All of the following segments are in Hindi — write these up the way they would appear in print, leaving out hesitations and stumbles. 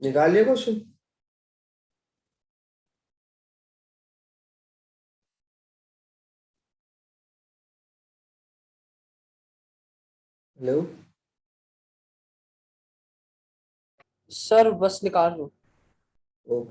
निकालिए क्वेश्चन। हेलो। सर बस निकाल लो। ओ,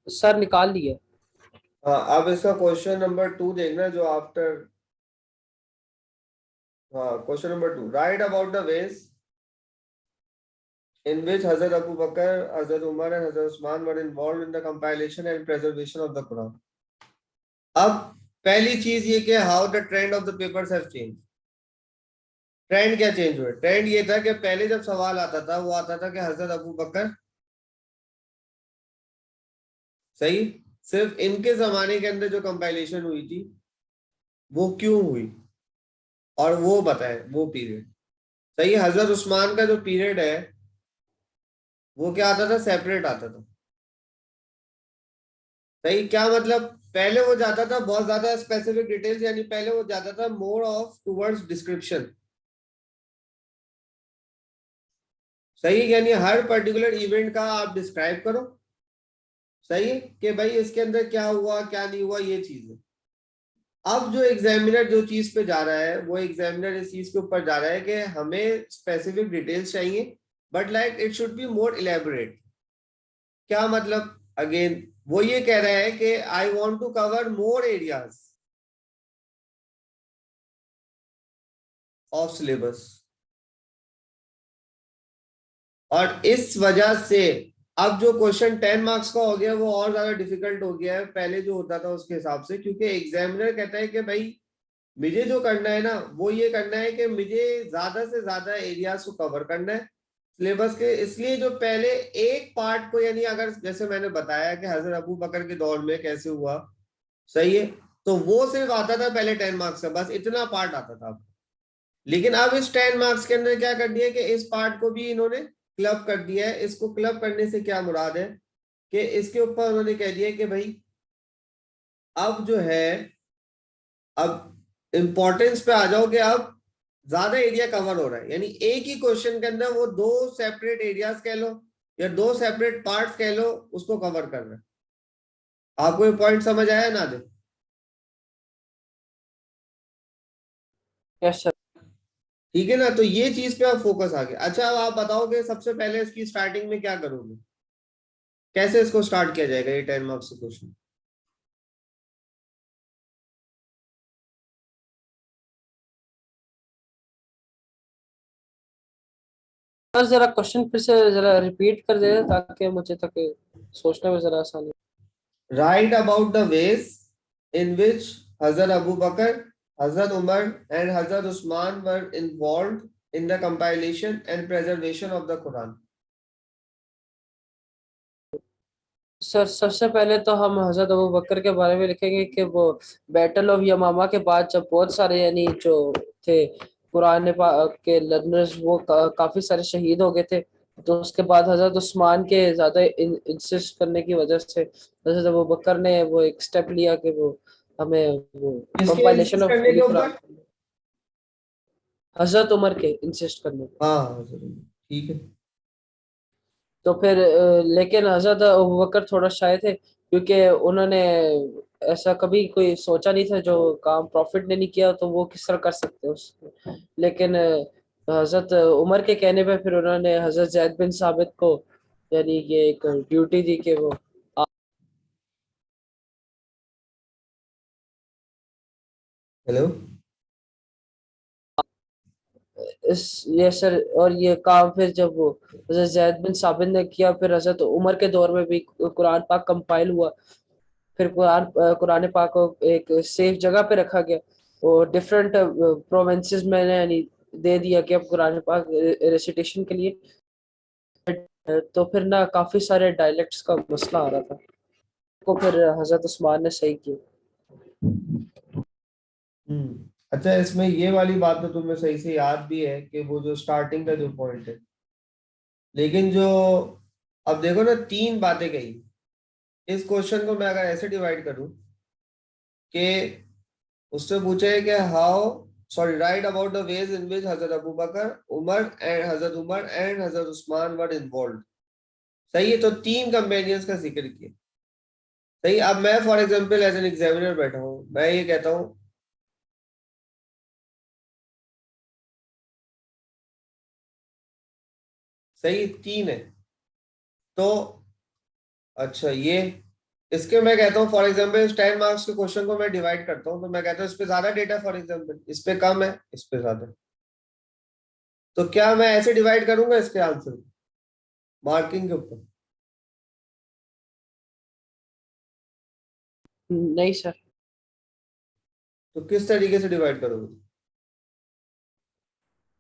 सर निकाल लिए। हाँ, अब इसका क्वेश्चन नंबर 2 देखना जो आफ्टर। हाँ, question number 2, right about the veg in which Hazrat Abu Bakr, Hazrat Umar and Hazrat Usman were involved in the compilation and preservation of the Quran. अब पहली चीज ये कि how the trend of the papers have change. Trend क्या चेंज हुआ? ट्रेंड ये था कि पहले जब सवाल आता था वो आता था कि हजरत अबू बकर, सही, सिर्फ इनके जमाने के अंदर जो कंपाइलेशन हुई थी वो क्यों हुई और वो बताए वो पीरियड। सही, हजरत उस्मान का जो पीरियड है वो क्या आता था? सेपरेट आता था। सही, क्या मतलब? पहले वो जाता था बहुत ज्यादा स्पेसिफिक डिटेल्स, यानी पहले वो जाता था मोर ऑफ टुवर्ड्स डिस्क्रिप्शन। सही, यानी हर पर्टिकुलर इवेंट का आप डिस्क्राइब करो। सही है कि भाई इसके अंदर क्या हुआ क्या नहीं हुआ, ये चीज है। अब जो एग्जामिनर जो चीज पे जा रहा है वो एग्जामिनर इस चीज के ऊपर जा रहा है कि हमें स्पेसिफिक डिटेल्स चाहिए, but like it should be more elaborate. क्या मतलब? अगेन वो ये कह रहा है कि I want to cover more areas of syllabus, और इस वजह से अब जो क्वेश्चन 10 मार्क्स का हो गया वो और ज्यादा डिफिकल्ट हो गया है पहले जो होता था उसके हिसाब से, क्योंकि एग्जामिनर कहता है कि भाई मुझे जो करना है ना वो ये करना है कि मुझे ज्यादा से ज्यादा एरियाज को कवर करना है सिलेबस के। इसलिए जो पहले एक पार्ट को, यानी अगर जैसे मैंने बताया कि हजरत अबू बकर के दौर में कैसे हुआ, सही है, तो वो सिर्फ आता था पहले 10 मार्क्स का, बस इतना पार्ट आता था। लेकिन अब इस 10 मार्क्स के अंदर क्या कर दिया कि इस पार्ट को भी इन्होंने क्लब कर दिया है। इसको क्लब करने से क्या मुराद है कि इसके ऊपर उन्होंने कह दिया कि भाई अब जो है, अब इंपॉर्टेंस पे आ जाओ कि अब ज्यादा एरिया कवर हो रहा है, यानी एक ही क्वेश्चन के अंदर वो दो सेपरेट एरियाज कह लो या दो सेपरेट पार्ट्स कह लो उसको कवर कर रहा है। आपको ये पॉइंट समझ आया ना दे? Yes sir. ठीक है ना, तो ये चीज पे आप फोकस आ गया। अच्छा, अब आप बताओगे सबसे पहले इसकी स्टार्टिंग में क्या करोगे, कैसे इसको स्टार्ट किया जाएगा ये 10 मार्क्स का क्वेश्चन? सर जरा क्वेश्चन फिर से जरा रिपीट कर दे ताकि मुझे तक सोचने में जरा आसानी। Right about the ways in which Hazrat Abu Bakr, Hazrat Umar and Hazrat Usman were involve in the compilation and preservation of the Quran? Sir सबसे पहले तो हम हजरत अबू बकर के बारे में लिखेंगे कि वो बैटल ऑफ यमामा के बाद जब बहुत सारे यानी जो थे कुरान पाक के लर्नर्स वो काफी सारे शहीद हो गए थे, तो उसके बाद हजरत उस्मान के ज्यादा इंसिस्ट करने की वजह से हजरत अबू बकर ने वो एक स्टेप लिया कि वो हमें वो किसके कंपाइलेशन इंसिस्ट ऑफ करने होली के कुरान, ऊपर? हजरत उमर के इंसिस्ट करने पे। हाँ जरूर, ठीक है। तो फिर लेकिन हजरत अबू बकर थोड़ा शाय थे, क्योंकि उन्होंने ऐसा कभी कोई सोचा नहीं था, जो काम प्रॉफिट ने नहीं किया तो वो किस तरह कर सकते उसको। लेकिन हजरत उमर के कहने पे फिर उन्होंने हजरत जैद बिन साबित को यानी ये एक ड्यूटी दी कि वो हेलो। इस ये सर, और ये काम फिर जब वो हजरत जैद बिन साबित ने किया, फिर हजरत उमर के दौर में भी कुरान पाक कंपाइल हुआ। फिर कुरान पाक को एक सेफ जगह पे रखा गया और डिफरेंट प्रोविंसेस में यानी दे दिया गया कुरान पाक रेसिटेशन के लिए। तो फिर ना काफी सारे डायलेक्ट्स का मसला आ रहा था, को फिर हजरत उस्मान ने सही किया। अच्छा, इसमें ये वाली बात तो तुम्हें सही से याद भी है कि वो जो स्टार्टिंग का जो पॉइंट है, लेकिन जो अब देखो ना, तीन बातें कही। इस क्वेश्चन को मैं अगर ऐसे डिवाइड करूं कि उससे पूछे कि how, sorry, right about the ways in which Hazrat Abu Bakr, Umar and Hazrat Usman were involve. सही है, तो तीन कंपेनियंस का जिक्र किया। सही, अब मैं for example as an examiner बैठा हूं, मैं ये कहता हूं, सही, तीन है तो, अच्छा ये, इसके मैं कहता हूँ फॉर एग्जांपल इस 10 मार्क्स के क्वेश्चन को मैं डिवाइड करता हूँ, तो मैं कहता हूँ इस पे ज्यादा डेटा, फॉर एग्जांपल इस पे कम है, इस पे ज्यादा। तो क्या मैं ऐसे डिवाइड करूंगा इसके आंसर मार्किंग के ऊपर? नहीं सर। तो किस तरीके से डिवाइड करोगे?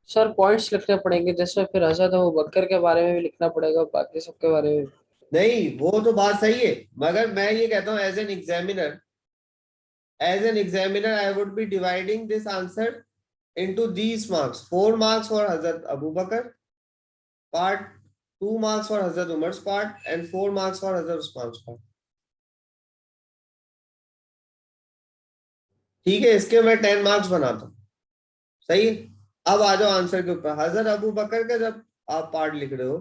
सर पॉइंट्स लिखने पड़ेंगे, जिसमें फिर हजरत अबू बकर के बारे में भी लिखना पड़ेगा, बाकी सबके बारे में। नहीं, वो तो बात सही है, मगर मैं ये कहता हूँ as an examiner I would be dividing this answer into these marks: 4 marks for Hazrat Abu Bakr part, 2 marks for Hazrat Umar's part, and 4 marks for Hazrat Usman's part. ठीक है, इसके मैं 10 मार्क्स बनाता हूँ। सही है। अब आ जाओ आंसर के ऊपर। हजरत अबू बकर का जब आप पार्ट लिख रहे हो,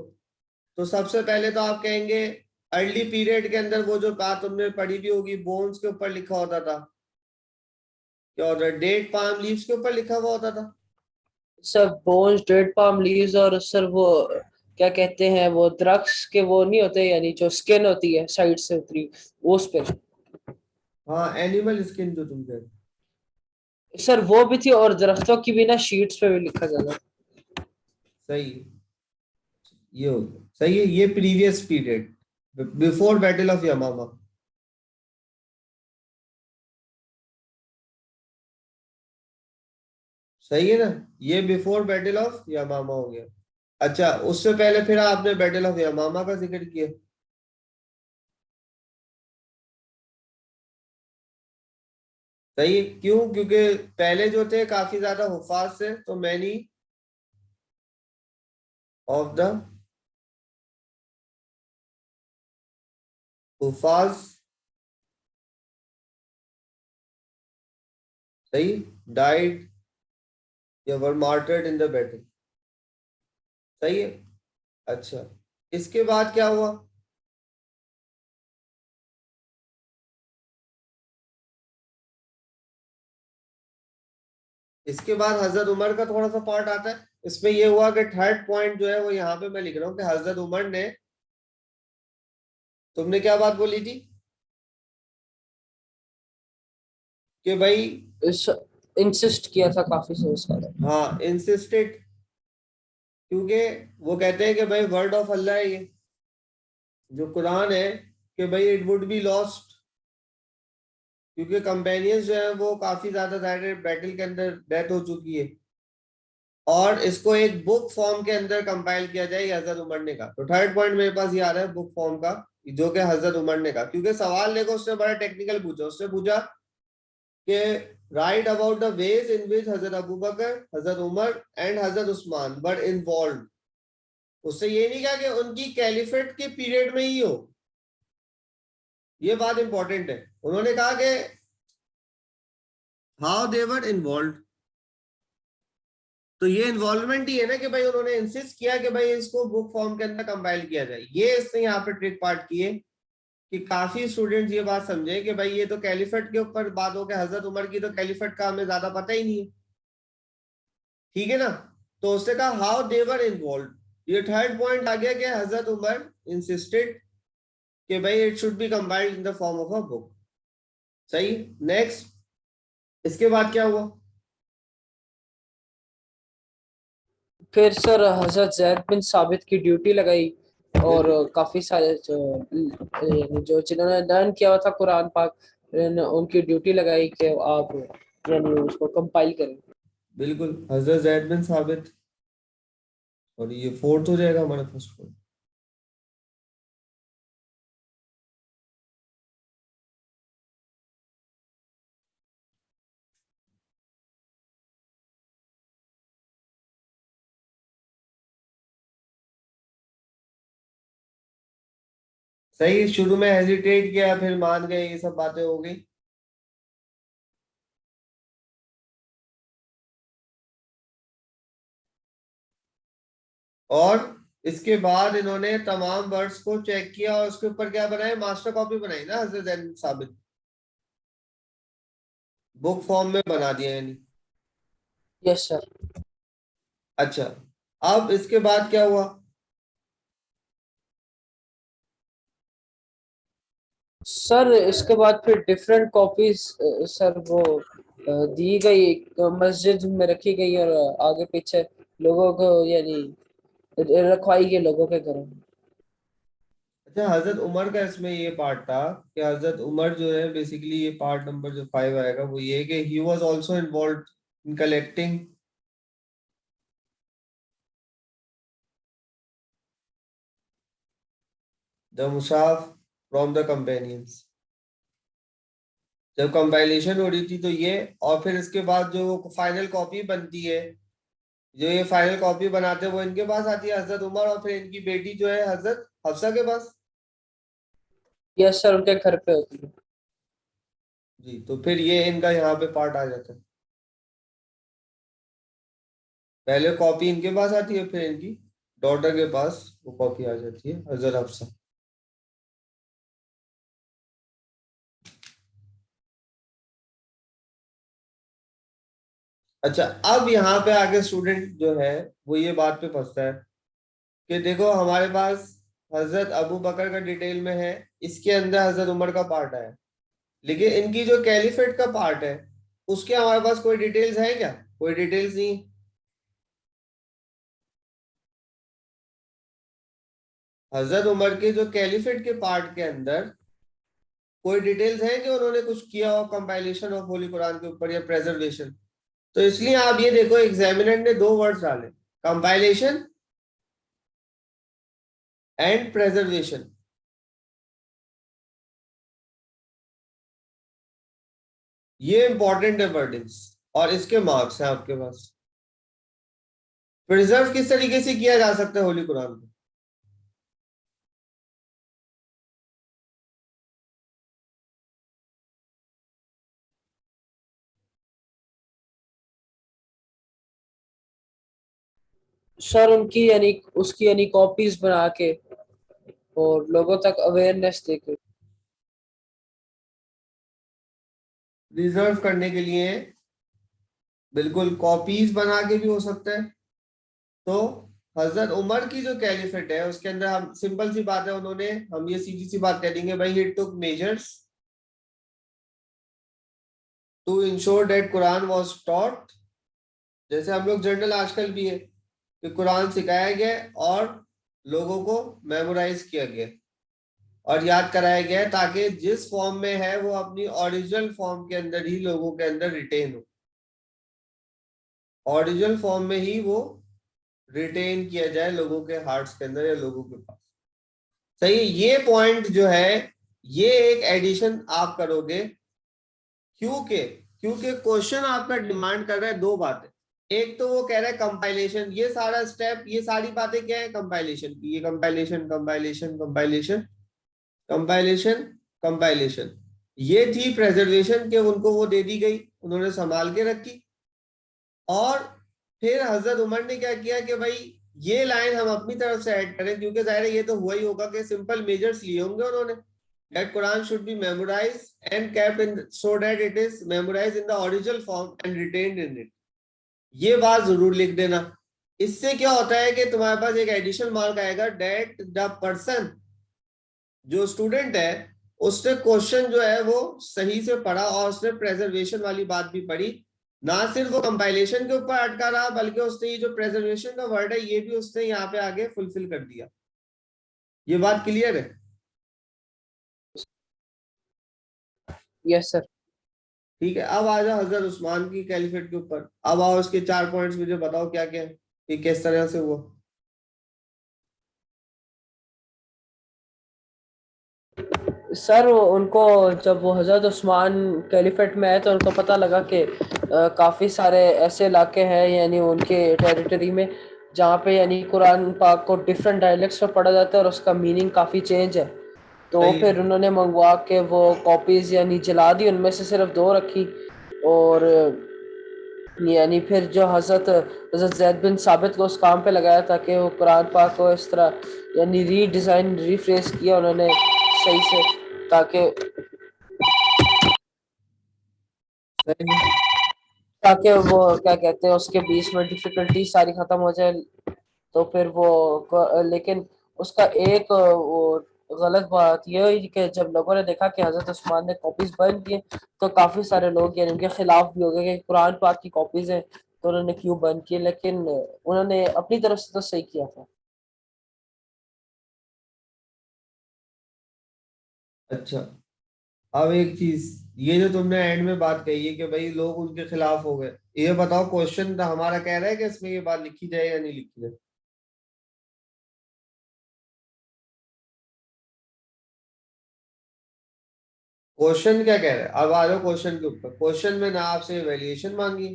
तो सबसे पहले तो आप कहेंगे अर्ली पीरियड के अंदर वो जो बात तुमने पढ़ी भी होगी, बोन्स के ऊपर लिखा होता था, क्या होता है, डेट पाम लीव्स के ऊपर लिखा हुआ होता था। Sir bones, dead palm leaves, और सर वो क्या कहते हैं वो द्राक्ष के वो नहीं होते, यानी जो स्किन होती है साइड से उतरी, वो उस पे। हाँ, एनिमल स्किन जो तुम कह रहे हो। सर वो भी थी, और दरख्तों की भी ना शीट्स पे भी लिखा जाता। सही है, ये हो गया। सही है, ये previous period, before battle of Yamama. सही है ना, ये बिफोर बैटल ऑफ यमामा हो गया। अच्छा, उससे पहले फिर आपने बैटल ऑफ यमामा का जिक्र किया। सही है, क्यों? क्योंकि पहले जो थे काफी ज्यादा हुफाज थे, तो मैनी ऑफ द हुफाज, सही, डाइड या वर मार्टर्ड इन द बैटल। सही है। अच्छा, इसके बाद क्या हुआ? इसके बाद हजरत उमर का थोड़ा सा पार्ट आता है। इसमें यह हुआ कि थर्ड पॉइंट जो है वो यहाँ पे मैं लिख रहा हूँ कि हजरत उमर ने, तुमने क्या बात बोली थी कि भाई, इंसिस्ट किया था काफी से उसका। हाँ, इंसिस्टेड, क्योंकि वो कहते हैं कि भाई वर्ड ऑफ अल्लाह है ये जो कुरान है, कि भाई इट वुड बी लॉस्ट, क्योंकि कंपेनियंस जो है वो काफी ज्यादा बैटल के अंदर डेथ हो चुकी है। और इसको एक बुक फॉर्म के अंदर कंपाइल किया जाए, ये हजरत उमर ने कहा। तो थर्ड पॉइंट मेरे पास ये आ रहा है बुक फॉर्म का, जो कि हजरत उमर ने कहा। क्योंकि सवाल देखो उसने बड़ा टेक्निकल पूछा, उसने पूछा कि right about the ways in which Hazrat Abu Bakr, Hazrat Umar and Hazrat Usman were involve. उससे ये नहीं कहा कि उनकी कैलिफेट के पीरियड में ही हो, ये बात इंपॉर्टेंट है। उन्होंने कहा कि हाउ दे वर इन्वॉल्व। तो ये इन्वॉल्वमेंट ही है ना कि भाई उन्होंने इंसिस्ट किया कि भाई इसको बुक फॉर्म के अंदर कंपाइल किया जाए। ये इसने यहाँ पे ट्रिक पार्ट किए कि काफी स्टूडेंट्स ये बात समझे कि भाई ये तो कैलिफेट के ऊपर बात हो, के हजरत उमर की तो कैलिफेट का हमें ज्यादा पता ही नहीं है, ठीक है ना। तो उसने कहा हाउ दे वर इन्वॉल्व। ये थर्ड पॉइंट आ गया कि हजरत उमर इंसिस्टेड कि भाई it should B compiled in the form of a book. सही। नेक्स्ट, इसके बाद क्या हुआ? फिर सर हजरत जैद बिन साबित की ड्यूटी लगाई, और बिल्कुल। काफी सारे जो जिन्होंने लर्न किया हुआ था कुरान पाक, उनकी ड्यूटी लगाई कि आप यानी उसको कंपाइल करें। बिल्कुल हजरत जैद बिन साबित। और ये फोर्थ हो जाएगा हमारा फर्स्ट पॉइंट। सही, शुरू में हेजिटेट किया फिर मान गए, ये सब बातें हो गई। और इसके बाद इन्होंने तमाम वर्ड्स को चेक किया और उसके ऊपर क्या बनाए, मास्टर कॉपी बनाई ना हजरत जैद बिन साबित, बुक फॉर्म में बना दिया यानी। Yes sir. अच्छा, अब इसके बाद क्या हुआ? सर इसके बाद फिर डिफरेंट कॉपीज सर वो दी गई, मस्जिद में रखी गई, और आगे पीछे लोगों को यानी रखवाई गई लोगों के घरों में। अच्छा, हजरत उमर का इसमें ये पार्ट था कि हजरत उमर जो है बेसिकली, ये पार्ट नंबर जो 5 आएगा वो ये है कि he was also involve in collecting the मुसाफ फ्रॉम द कंपेनियंस। जब कंपाइलेशन हो रही थी तो ये, और फिर इसके बाद जो फाइनल कॉपी बनती है, जो ये फाइनल कॉपी बनाते हैं वो इनके पास आती है हजरत उमर, और फिर इनकी बेटी जो है हजरत हफ्सा के पास। यस सर, उनके घर पे होती है। जी, तो फिर ये इनका यहाँ पे पार्ट आ जाता है। पहले कॉपी इनके पास आती है, फिर इनकी डॉटर के पास वो कॉपी आ जाती है हजरत हफ्सा। अच्छा, अब यहाँ पे आगे स्टूडेंट जो है वो ये बात पे फंसता है कि देखो हमारे पास हजरत अबू बकर का डिटेल में है, इसके अंदर हजरत उमर का पार्ट है, लेकिन इनकी जो कैलिफेट का पार्ट है उसके हमारे पास कोई डिटेल्स है क्या? कोई डिटेल्स नहीं। हजरत उमर के जो कैलिफेट के पार्ट के अंदर कोई डिटेल्स है कि उन्होंने कुछ किया हो कंपाइलेशन ऑफ होली कुरान के ऊपर या प्रेजर्वेशन? तो इसलिए आप ये देखो एग्जामिनर ने दो वर्ड्स डाले, कंपाइलेशन एंड प्रेजर्वेशन। ये इंपॉर्टेंट है वर्डिंग्स, और इसके मार्क्स हैं आपके पास। प्रिजर्व किस तरीके से किया जा सकता है होली कुरान को? सर उनकी यानी उसकी यानी कॉपीज बना के और लोगों तक अवेयरनेस देके। रिजर्व करने के लिए बिल्कुल कॉपीज बना के भी हो सकता है। तो हजरत उमर की जो कैलिफेट है उसके अंदर हम सिंपल सी बात है, उन्होंने, हम ये सीधी सी बात कह देंगे भाई, he took measures to ensure that Quran was taught. जैसे हम लोग जर्नल आजकल भी है कि कुरान सिखाया गया और लोगों को मेमोराइज किया गया और याद कराया गया है, ताकि जिस फॉर्म में है वो अपनी ओरिजिनल फॉर्म के अंदर ही लोगों के अंदर रिटेन हो। ओरिजिनल फॉर्म में ही वो रिटेन किया जाए लोगों के हार्ट्स के अंदर या लोगों के पास। सही है, ये पॉइंट जो है ये एक एडिशन आप करोगे, क्योंकि क्योंकि क्वेश्चन आपका डिमांड कर रहा है दो बातें। एक तो वो कह रहा है कंपाइलेशन, ये सारा स्टेप, ये सारी बातें क्या है कंपाइलेशन की, ये compilation compilation compilation compilation compilation, ये थी प्रेजर्वेशन के, उनको वो दे दी गई, उन्होंने संभाल के रखी। और फिर हजरत उमर ने क्या किया कि भाई ये लाइन हम अपनी तरफ से ऐड करें, क्योंकि जाहिर है ये तो हुआ ही होगा कि सिंपल मेजर्स लिए होंगे उन्होंने, that Quran should be memorized and kept in so that it is memorized in the original form and retained in it। ये बात जरूर लिख देना। इससे क्या होता है कि तुम्हारे पास एक एडिशनल मार्क आएगा, that the person, जो स्टूडेंट है उसने क्वेश्चन जो है वो सही से पढ़ा और उसने प्रेजर्वेशन वाली बात भी पढ़ी, ना सिर्फ वो कंपाइलेशन के ऊपर अटका रहा बल्कि उसने ये जो प्रेजर्वेशन का वर्ड है ये भी उसने यहाँ पे आगे फुलफिल कर दिया। ये बात क्लियर है? Yes sir. ठीक है, अब आ जाओ हजरत उस्मान की कैलिफेट के ऊपर। अब आओ उसके 4 पॉइंट्स मुझे बताओ क्या क्या है, कि किस तरह से हुआ। सर उनको जब वो हजरत उस्मान कैलिफेट में आए तो उनको पता लगा कि काफ़ी सारे ऐसे इलाके हैं यानी उनके टेरिटरी में जहाँ पे यानी कुरान पाक को डिफरेंट डायलेक्ट्स में पढ़ा जाता है और उसका मीनिंग काफ़ी चेंज है। तो सही फिर है। उन्होंने मंगवा के वो कॉपीज़ यानी जला दी, उनमें से सिर्फ 2 रखी। और यानी फिर जो हजरत हजरत जैद बिन साबित को उस काम पे लगाया ताकि वो कुरान पाक को इस तरह यानी रीडिज़ाइन रीफ्रेश किया उन्होंने सही से, ताकि सही है। ताकि वो क्या कहते हैं उसके बीच में डिफिकल्टी सारी खत्म हो जाए। तो फिर वो लेकिन उसका एक वो गलत बात ये हुई कि जब लोगों ने देखा कि हजरत उस्मान ने कॉपीज बर्न किए तो काफी सारे लोग यानी उनके खिलाफ भी हो गए कि कुरान पाक की कॉपीज हैं तो उन्होंने क्यों बर्न किए, लेकिन उन्होंने अपनी तरफ से तो सही किया था। अच्छा, अब एक चीज, ये जो तुमने एंड में बात कही है कि भाई लोग उनके खिलाफ हो गए, ये बताओ क्वेश्चन हमारा कह रहा है कि इसमें ये बात लिखी जाए या नहीं लिखी जाए? क्वेश्चन क्या कह रहा है? अब आ जाओ क्वेश्चन के ऊपर। क्वेश्चन में ना आपसे वैल्यूएशन मांगी,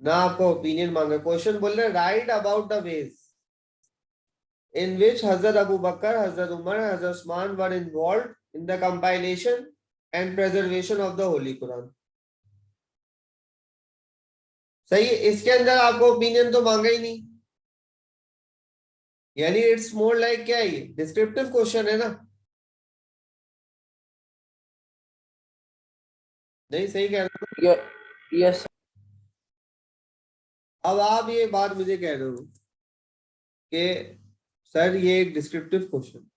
ना आपका ओपिनियन मांगा। क्वेश्चन बोल रहे right about the veg in which Hazrat Abu Bakr, Hazrat Umar, Hazrat Usman were involved in the compilation and preservation of the Holy Quran। सही है, इसके अंदर आपको ओपिनियन तो मांगा ही नहीं, यानी इट्स मोर लाइक क्या है, ये डिस्क्रिप्टिव क्वेश्चन है ना? नहीं, सही कह रहे हो? ये यस। अब आप ये बात मुझे कह रहे हो कि सर ये एक डिस्क्रिप्टिव क्वेश्चन,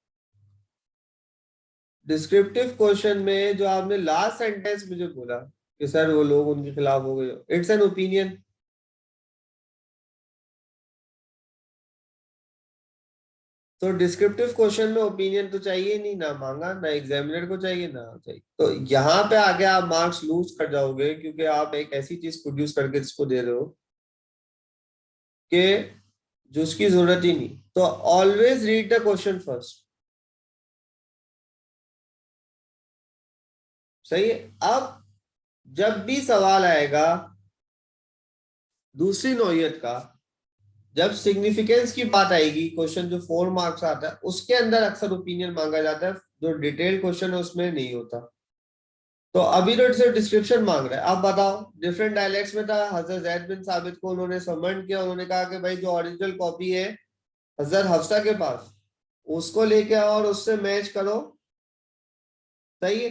डिस्क्रिप्टिव क्वेश्चन में जो आपने लास्ट सेंटेंस मुझे बोला कि सर वो लोग उनके खिलाफ हो गए, इट्स एन ओपिनियन। तो डिस्क्रिप्टिव क्वेश्चन में ओपिनियन तो चाहिए नहीं, ना मांगा, ना एग्जामिनर को चाहिए, ना चाहिए। तो यहाँ पे आके आप मार्क्स लूज कर जाओगे, क्योंकि आप एक ऐसी चीज प्रोड्यूस करके इसको दे रहे हो कि जो उसकी जरूरत ही नहीं। तो always read the question first. सही है। अब जब भी सवाल आएगा दूसरी नौयत का, जब सिग्निफिकेंस की बात आएगी, क्वेश्चन जो 4 मार्क्स आता है उसके अंदर अक्सर ओपिनियन मांगा जाता है, जो डिटेल क्वेश्चन है उसमें नहीं होता। तो अभी तो सिर्फ डिस्क्रिप्शन मांग रहा है। आप बताओ, डिफरेंट डायलेक्ट्स में था, हजरत जैद बिन साबित को उन्होंने समन किया, उन्होंने कहा कि भाई जो ओरिजिनल कॉपी है हजरत हफ्सा के पास, उसको लेके आओ और उससे मैच करो। सही है।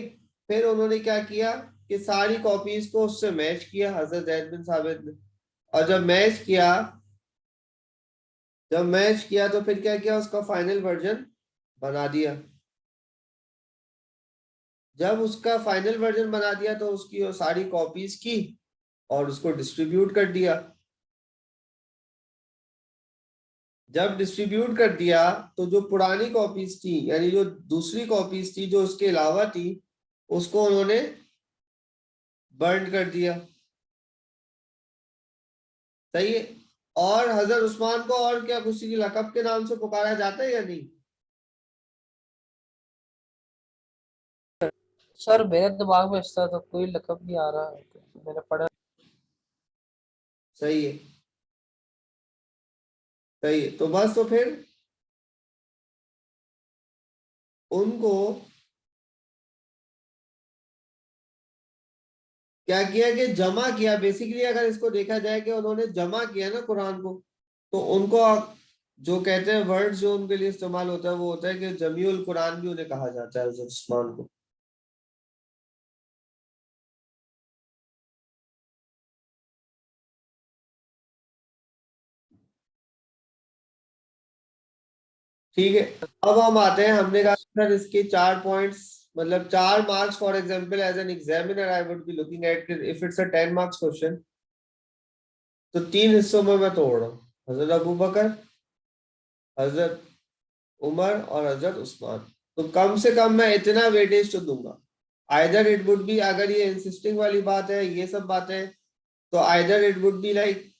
फिर उन्होंने क्या किया कि सारी कॉपीज को उससे मैच किया हजरत जैद बिन साबित ने, और जब मैच किया तो फिर क्या किया, उसका फाइनल वर्जन बना दिया। जब उसका फाइनल वर्जन बना दिया तो उसकी वो सारी कॉपीज की और उसको डिस्ट्रीब्यूट कर दिया। जब डिस्ट्रीब्यूट कर दिया तो जो पुरानी कॉपीज थी, यानी जो दूसरी कॉपीज थी जो उसके अलावा थी, उसको उन्होंने बर्न कर दिया। सही है। और हजरत उस्मान को और क्या किसी की लकब के नाम से पुकारा जाता है या नहीं? सर मेरे दिमाग में इस तरह तो कोई लकब नहीं आ रहा है, मैंने पढ़ा। सही है, सही है। तो बस, तो फिर उनको क्या किया कि जमा किया, बेसिकली अगर इसको देखा जाए कि उन्होंने जमा किया ना कुरान को, तो उनको जो कहते हैं वर्ड जो उनके लिए इस्तेमाल होता है वो होता है कि जमीउल कुरान भी उन्हें कहा जाता है, हज़रत उस्मान को। ठीक है। अब हम आते हैं, हमने कहा सर इसके 4 पॉइंट्स, मतलब 4 marks. For example as an examiner I would be looking at if it's a 10 marks question, तो 3 हिस्सों में मैं तोड़ रहा हूँ, हजरत अबू बकर, हजरत उमर और हजरत उस्मान। तो कम से कम मैं इतना वेटेज तो दूंगा। आइदर इट वुड बी, अगर ये इंसिस्टिंग वाली बात है, ये सब बातें, तो either it would be like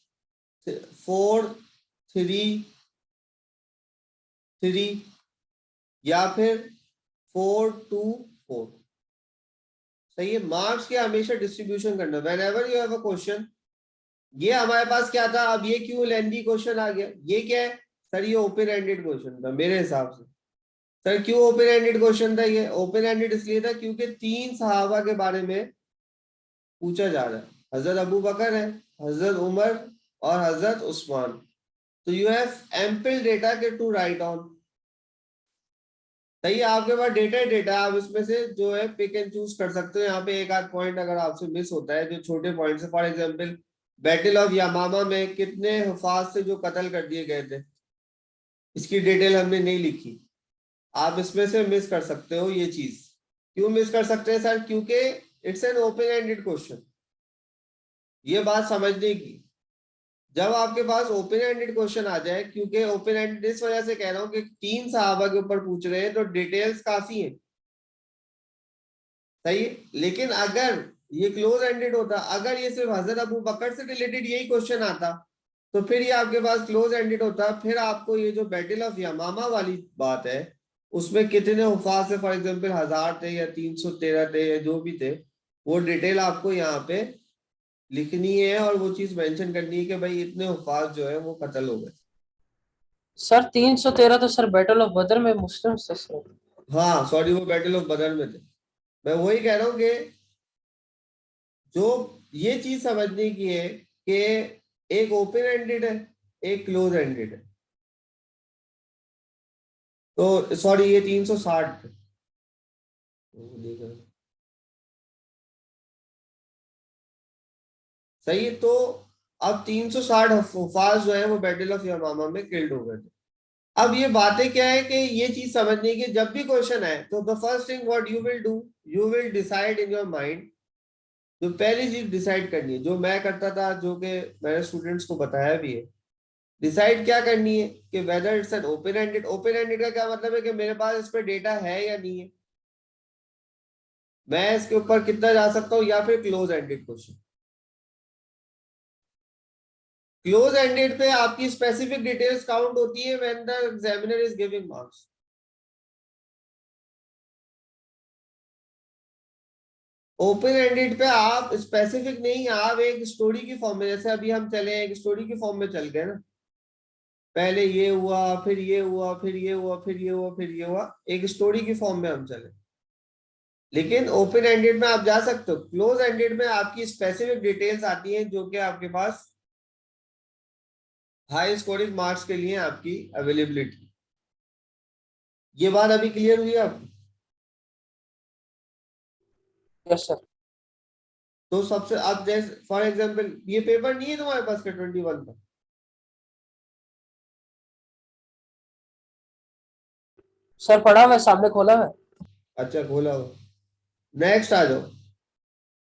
4-3-3, या फिर 4-2-4। सही है। मार्क्स के हमेशा डिस्ट्रीब्यूशन करना when ever you have a question. ये हमारे पास क्या था, अब ये क्यों लेंदी क्वेश्चन आ गया, ये क्या है सर? ये ओपन एंडेड क्वेश्चन था मेरे हिसाब से। सर क्यों ओपन एंडेड क्वेश्चन था? ये ओपन एंडेड इसलिए था क्योंकि 3 सहाबा के बारे में पूछा जा रहा है। हजरत अबू बकर है, हजरत उमर और हजरत उस्मान। तो यू हैव एम्पल डेटा के टू राइट ऑन। सही है, आपके पास डेटा ही डेटा है, आप इसमें से जो है पिक एंड चूज कर सकते हो। यहाँ पे एक आध पॉइंट अगर आपसे मिस होता है, जो छोटे पॉइंट है, फॉर एग्जांपल बैटल ऑफ यमामा में कितने हुफाज से जो कत्ल कर दिए गए थे, इसकी डिटेल हमने नहीं लिखी, आप इसमें से मिस कर सकते हो ये चीज। क्यों मिस कर सकते हैं सर? क्योंकि it's an open ended question, ये बात समझने की। जब आपके पास ओपन एंडेड क्वेश्चन आ जाए, क्योंकि ओपन एंडेड इस वजह से कह रहा हूं कि 3 सहाबा के ऊपर पूछ रहे हैं तो डिटेल्स काफी हैं। सही है। लेकिन अगर ये क्लोज एंडेड होता, अगर ये सिर्फ हजरत अबू बकर से रिलेटेड यही क्वेश्चन आता, तो फिर ये आपके पास क्लोज एंडेड होता। फिर आपको ये जो बैटल ऑफ यमामा वाली बात है, उसमें कितने हुफाज थे, फॉर एग्जांपल 1000 थे या 313 थे या जो भी थे, वो डिटेल आपको यहाँ पे लिखनी है और वो चीज मेंशन करनी है कि भाई इतने हुफाज जो है वो कत्ल हो गए। सर 313 तो सर बैटल ऑफ बदर में मुस्लिम थे सर। हाँ सॉरी, वो बैटल ऑफ बदर में थे। मैं वही कह रहा हूँ कि जो ये चीज समझने की है कि एक ओपन एंडेड है, एक क्लोज एंडेड है। तो सॉरी, ये 360 थे। सही है। तो अब 360 हुफाज जो है वो बैटल ऑफ यमामा में किल्ड हो गए थे। अब ये बातें क्या है कि ये चीज समझने की, जब भी क्वेश्चन आए तो the first thing what you will do, you will decide in your mind. जो पहली चीज डिसाइड करनी है, जो मैं करता था, जो कि मैंने स्टूडेंट्स को बताया भी है, डिसाइड क्या करनी है कि whether it's an open ended. Open ended का क्या मतलब है कि मेरे पास इस पर डेटा है या नहीं है, मैं इसके ऊपर कितना जा सकता हूँ, या फिर close ended question. Close ended पे आपकी स्पेसिफिक डिटेल्स काउंट होती है when the examiner is giving marks. Open ended पे आप स्पेसिफिक नहीं, आप एक स्टोरी की फॉर्म में, जैसे अभी हम चले एक स्टोरी की फॉर्म में चल गए ना, पहले ये हुआ, फिर ये हुआ, फिर ये हुआ, फिर ये हुआ, फिर ये हुआ, एक स्टोरी की फॉर्म में हम चले। लेकिन ओपन एंडेड में आप जा सकते हो, क्लोज एंडेड में आपकी स्पेसिफिक डिटेल्स आती हैं जो कि आपके पास हाई स्कोरिंग मार्क्स के लिए आपकी अवेलेबिलिटी। ये बात अभी क्लियर हुई आपको? Yes sir. तो सबसे, अब जैसे फॉर एग्जांपल ये पेपर नहीं है तुम्हारे पास का 21 का? सर पढ़ा हुआ है, सामने खोला हुआ है। अच्छा खोला हो। नेक्स्ट आ जाओ,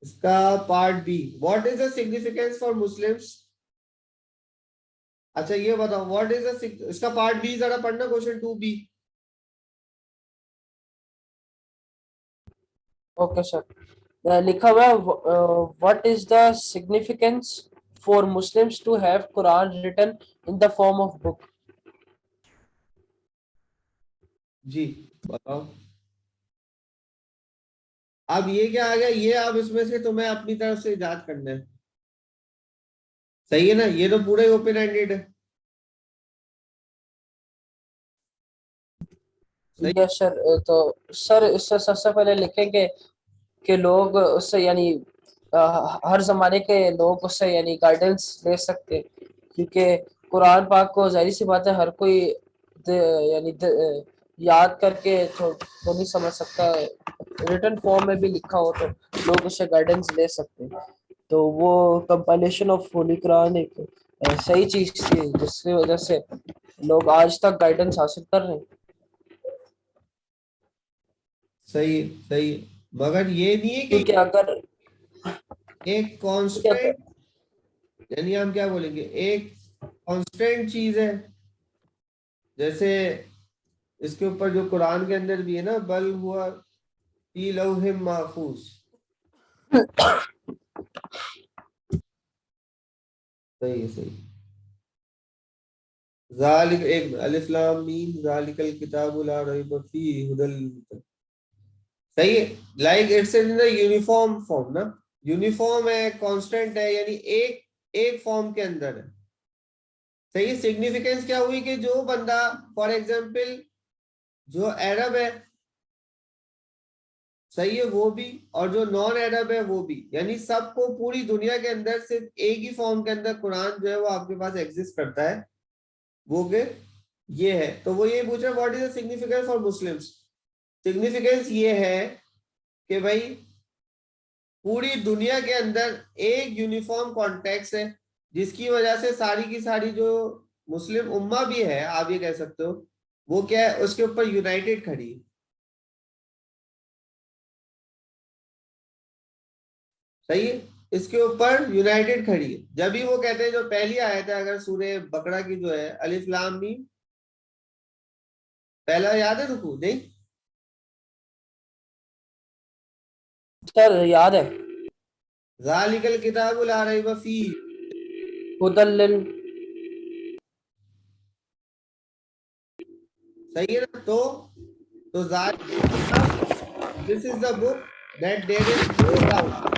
इसका part B, what is the significance for Muslims. अच्छा ये बताओ, व्हाट इज द, इसका पार्ट बी जरा पढ़ना, क्वेश्चन 2B। Okay sir. लिखा हुआ है what is the significance for Muslims to have Quran written in the form of book? जी बताओ। अब ये क्या आ गया, ये अब इसमें से तुम्हें अपनी तरफ से इजाद करना है, सही है ना, ये तो पूरा ही ओपन एंडेड है। सही। Yes sir. तो सर इससे सबसे पहले लिखेंगे कि लोग उससे यानी हर जमाने के लोग उससे यानी गाइडेंस ले सकते हैं, क्योंकि कुरान पाक को जाहिर सी बात है हर कोई यानी याद करके तो नहीं समझ सकता। रिटन फॉर्म में भी लिखा हो तो लोग उससे गाइडेंस ले सकते हैं। तो वो कंपाइलेशन ऑफ होली कुरान एक सही चीज थी जिसकी वजह से लोग आज तक गाइडेंस हासिल कर रहे हैं। सही है, सही है। मगर ये नहीं है कि क्योंकि अगर एक क्योंकि अगर कांस्टेंट, यानी हम क्या बोलेंगे, एक कांस्टेंट चीज है। जैसे इसके ऊपर जो कुरान के अंदर भी है ना, बल हुआ फी लौहिम महफूज। सही है, सही। जालिक एक अलिफ लाम मीम जालिकल किताबु ला रैब फीहि हुदल लिल-मुत्तकीन। सही है। Like it's in the uniform form ना, यूनिफॉर्म है, कांस्टेंट है, यानी एक एक फॉर्म के अंदर है। सही। सिग्निफिकेंस क्या हुई कि जो बंदा, फॉर एग्जाम्पल जो अरब है, सही है, वो भी, और जो नॉन अरब है वो भी, यानी सबको पूरी दुनिया के अंदर सिर्फ एक ही फॉर्म के अंदर कुरान जो है वो आपके पास एग्जिस्ट करता है, वो के ये है। तो वो ये पूछ रहे what is the significance for Muslims. Significance ये है कि भाई पूरी दुनिया के अंदर एक यूनिफॉर्म कॉन्टेक्स्ट है, जिसकी वजह से सारी की सारी जो मुस्लिम उम्मा भी है, आप ये कह सकते हो, वो क्या है, उसके ऊपर यूनाइटेड खड़ी है। सही है। इसके ऊपर यूनाइटेड खड़ी है। जब भी वो कहते हैं, जो पहली आयत है अगर सूरह बकरा की जो है, अलिफ लाम मीम, पहला याद है रुकू नहीं? सर याद है। ज़ालिकल किताबु ला रैब फीह। हुदल सही है ना। तो ज़ालिकल किताब, this is the book that there is no doubt.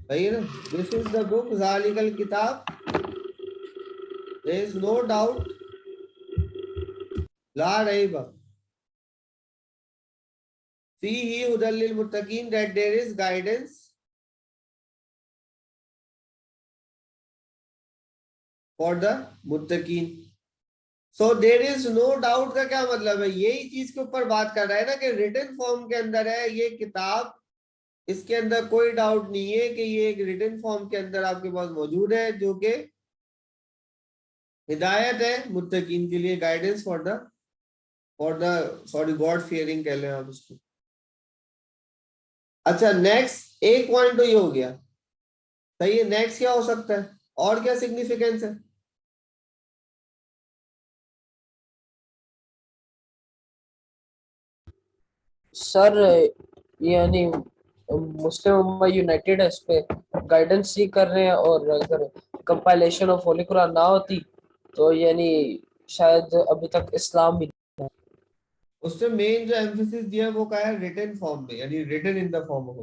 सही है ना। दिस इज द बुक ज़ालिकल किताब, देयर इज नो डाउट, ला रैब फीही हुदल लिल मुत्तकीन, that there is guidance for the मुत्तकीन। So there is no doubt का क्या मतलब है, यही चीज के ऊपर बात कर रहा है ना, कि रिटन फॉर्म के अंदर है ये किताब, इसके अंदर कोई डाउट नहीं है कि ये एक रिटन फॉर्म के अंदर आपके पास मौजूद है, जो कि हिदायत है मुत्तकीन के लिए, guidance for the sorry God fearing कह लें आप उसको। अच्छा, नेक्स्ट एक पॉइंट तो ये हो गया। सही है। नेक्स्ट क्या हो सकता है, और क्या सिग्निफिकेंस है? सर यानी मुस्लिम उम्मा यूनाइटेड है इस पे, गाइडेंस ही कर रहे हैं। और अगर कंपाइलेशन ऑफ होली कुरान ना होती तो यानी शायद अभी तक इस्लाम भी। उससे मेन जो एम्फेसिस दिया है वो क्या है, रिटन फॉर्म में, यानी written in the form of.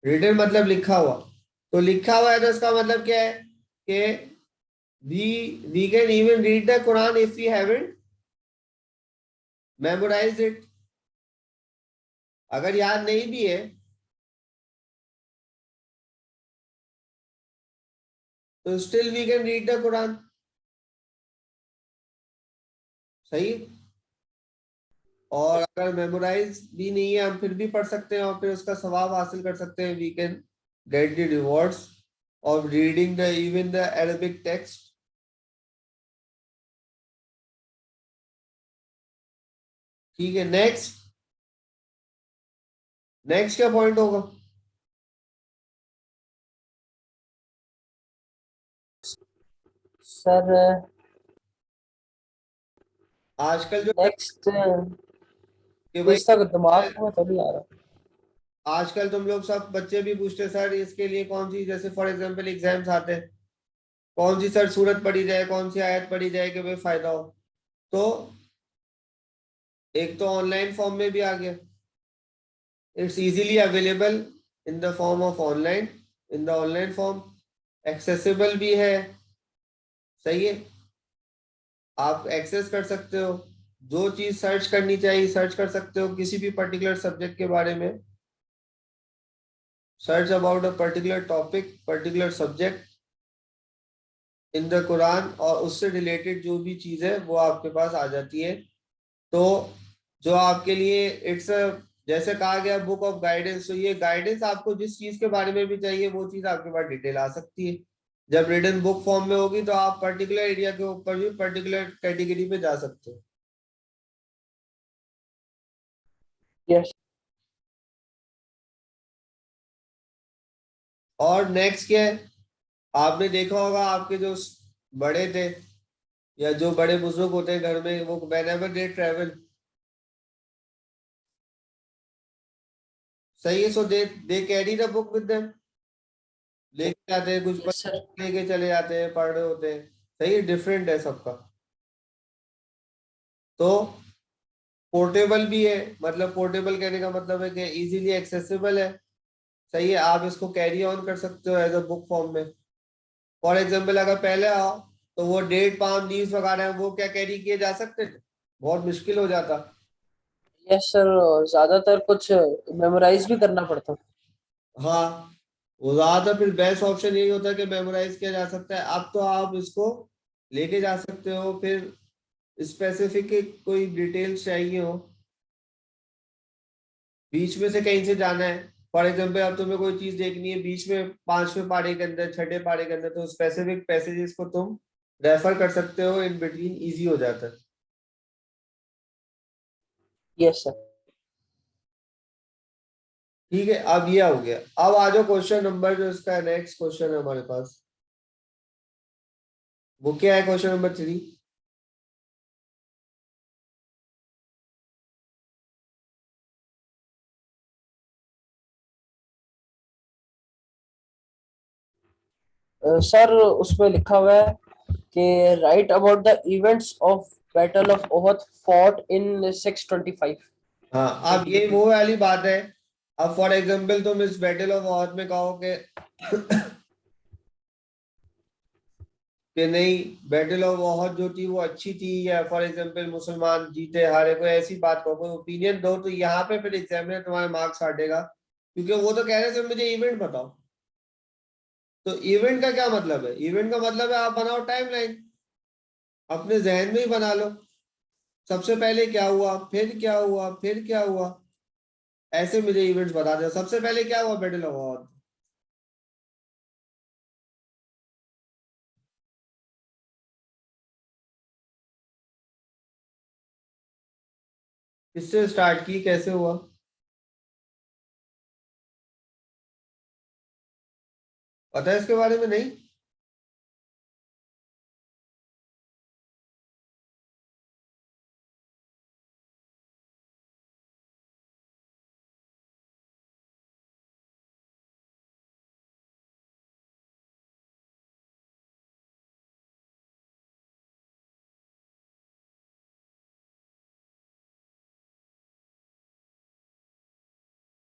Written मतलब लिखा हुआ। तो लिखा हुआ है तो इसका मतलब क्या है कि we we can even read the Quran if we haven't memorised it. अगर याद नहीं भी है तो still we can read the Quran. सही। और अगर मेमोराइज भी नहीं है, हम फिर भी पढ़ सकते हैं और फिर उसका सवाब हासिल कर सकते हैं। We can get the rewards of reading the even the Arabic text. ठीक है। नेक्स्ट, नेक्स्ट क्या पॉइंट होगा? सर आजकल जो नेक्स्ट कि भाई इसका दिमाग में तो नहीं आ रहा। आजकल तुम लोग सब बच्चे भी पूछते सर इसके लिए कौन सी, जैसे फॉर एग्जांपल एग्जाम्स आते हैं, कौन सी सर सूरत पढ़ी जाए, कौन सी आयत पढ़ी जाए कि भाई फायदा हो। तो एक तो ऑनलाइन फॉर्म में भी आ गया, it's easily available in the form of online, in the online form, accessible भी है, सही है, आप एक्सेस कर सकते हो, जो चीज सर्च करनी चाहिए सर्च कर सकते हो किसी भी पर्टिकुलर सब्जेक्ट के बारे में, search about a particular topic particular subject in the Quran, और उससे रिलेटेड जो भी चीज है वो आपके पास आ जाती है। तो जो आपके लिए इट्स जैसे कहा गया बुक ऑफ गाइडेंस, तो ये गाइडेंस आपको जिस चीज के बारे में भी चाहिए वो चीज आपके पास डिटेल आ सकती है। जब रिटन बुक फॉर्म में होगी तो आप पर्टिकुलर एरिया के ऊपर भी पर्टिकुलर कैटेगरी पे जा सकते हो। यस और नेक्स्ट क्या है, आपने देखा होगा आपके जो बड़े थे या जो बड़े बुजुर्ग होते हैं घर में, वो व्हेनेवर दे ट्रेवल, सही है, so they carry the book with them, लेके जाते हैं, कुछ यस सर। बच्चे लेके चले जाते हैं, पढ़ रहे होते हैं, सही है, डिफरेंट है सबका। तो पोर्टेबल भी है, मतलब पोर्टेबल कहने का मतलब है कि इजीली एक्सेसिबल है, सही है, आप इसको कैरी ऑन कर सकते हो एज अ बुक फॉर्म में। फॉर एग्जाम्पल अगर पहले आओ तो वो डेट पाम लीव्स वगैरह हैं, वो क्या कैरी किए जा सकते थे, बहुत मुश्किल हो जाता। यस सर, ज्यादातर कुछ मेमोराइज भी करना पड़ता। हाँ, वो ज्यादा फिर बेस्ट ऑप्शन यही होता है कि मेमोराइज किया जा सकता है। अब तो आप इसको लेके जा सकते हो, फिर स्पेसिफिक कोई डिटेल्स चाहिए हो, बीच में से कहीं से जाना है, फॉर एग्जाम्पल अब तुम्हें कोई चीज देखनी है बीच में 5वें पारे के अंदर 6ठे पारे के अंदर, तो स्पेसिफिक पैसेजेस को तुम रेफर कर सकते हो, इन बिटवीन इजी हो जाता है। Yes sir. ठीक है, अब ये हो गया। अब आ जाओ क्वेश्चन नंबर, जो इसका नेक्स्ट क्वेश्चन है हमारे पास, वो क्या है, क्वेश्चन नंबर 3। सर उसमें लिखा हुआ है कि right about the events of battle of Uhud fought in 625 हाँ, अब ये AD। वो वाली बात है। अब फॉर एग्जाम्पल तुम इस बैटल ऑफ ऑहद में कहो कि नहीं, बैटल ऑफ ओहद जो थी वो अच्छी थी, या फॉर एग्जांपल मुसलमान जीते हारे, कोई ऐसी बात को कोई ओपिनियन दो, तो यहाँ पे फिर एग्जामिनर तुम्हारे मार्क्स काटेगा, क्योंकि वो तो कह रहे थे मुझे इवेंट बताओ। तो इवेंट का क्या मतलब है, इवेंट का मतलब है आप बनाओ टाइमलाइन, अपने जहन में ही बना लो, सबसे पहले क्या हुआ, फिर क्या हुआ, फिर क्या हुआ, ऐसे मुझे इवेंट्स बता दो, सबसे पहले क्या हुआ बैटल ऑफ ओहद, किससे स्टार्ट की, कैसे हुआ, पता है इसके बारे में, नहीं?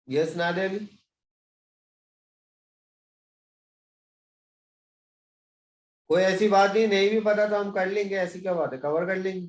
यस नादिया, कोई ऐसी बात नहीं, नहीं भी पता तो हम कर लेंगे, ऐसी क्या बात है, कवर कर लेंगे।